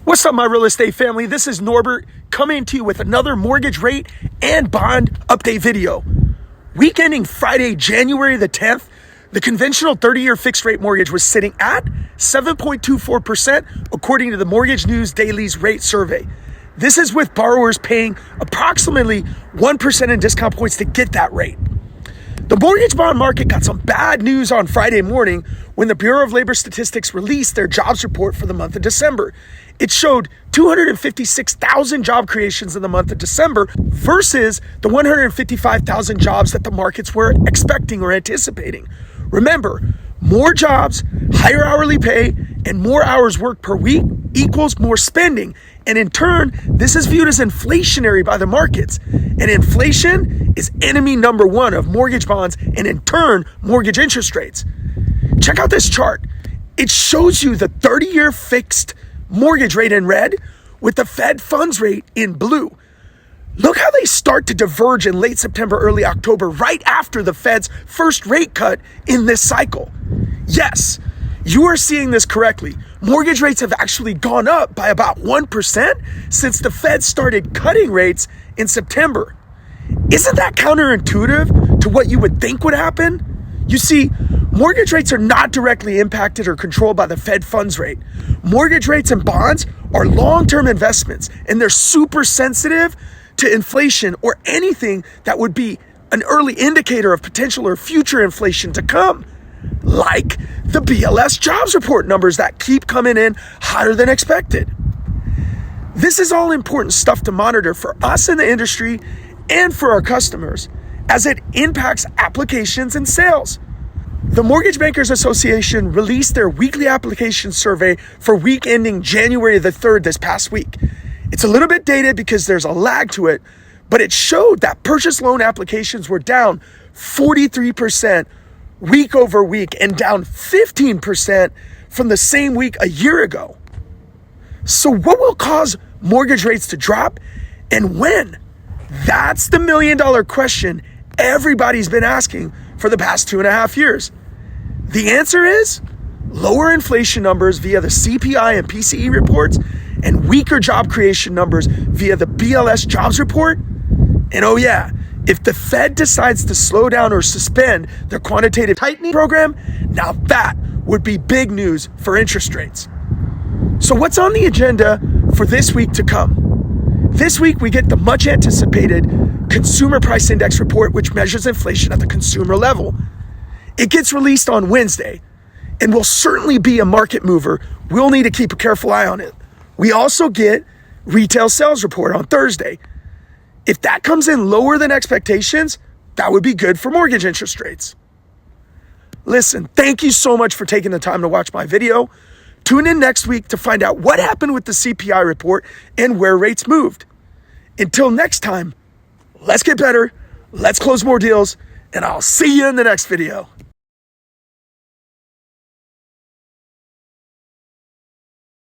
What's up, my real estate family? This is Norbert coming to you with another mortgage rate and bond update video. Week ending Friday, January the 10th, the conventional 30-year fixed rate mortgage was sitting at 7.24% according to the mortgagenews daily's rate survey. This is with borrowers paying approximately 1% in discount points to get that rate. The mortgage bond market got some bad news on Friday morning when the Bureau of Labor Statistics released their jobs report for the month of December. It showed 256,000 job creations in the month of December versus the 155,000 jobs that the markets were expecting or anticipating. Remember, more jobs, higher hourly pay, and more hours worked per week equals more spending. And in turn, this is viewed as inflationary by the markets. And inflation is enemy number one of mortgage bonds and in turn, mortgage interest rates. Check out this chart. It shows you the 30-year fixed mortgage rate in red with the Fed funds rate in blue. Look how they start to diverge in late September, early October, right after the Fed's first rate cut in this cycle. Yes, you are seeing this correctly. Mortgage rates have actually gone up by about 1% since the Fed started cutting rates in September. Isn't that counterintuitive to what you would think would happen? You see, mortgage rates are not directly impacted or controlled by the Fed funds rate. Mortgage rates and bonds are long-term investments, and they're super sensitive to inflation or anything that would be an early indicator of potential or future inflation to come, like the BLS jobs report numbers that keep coming in higher than expected. This is all important stuff to monitor for us in the industry and for our customers as it impacts applications and sales. The Mortgage Bankers Association released their weekly application survey for week ending January the 3rd this past week. It's a little bit dated because there's a lag to it, but it showed that purchase loan applications were down 43% week over week and down 15% from the same week a year ago. So what will cause mortgage rates to drop and when? That's the million-dollar question everybody's been asking for the past 2.5 years. The answer is lower inflation numbers via the CPI and PCE reports and weaker job creation numbers via the BLS jobs report. And oh yeah, if the Fed decides to slow down or suspend their quantitative tightening program, now that would be big news for interest rates. So what's on the agenda for this week to come? This week, we get the much anticipated Consumer Price Index report, which measures inflation at the consumer level. It gets released on Wednesday and will certainly be a market mover. We'll need to keep a careful eye on it. We also get retail sales report on Thursday. If that comes in lower than expectations, that would be good for mortgage interest rates. Listen, thank you so much for taking the time to watch my video. Tune in next week to find out what happened with the CPI report and where rates moved. Until next time, let's get better, let's close more deals, and I'll see you in the next video.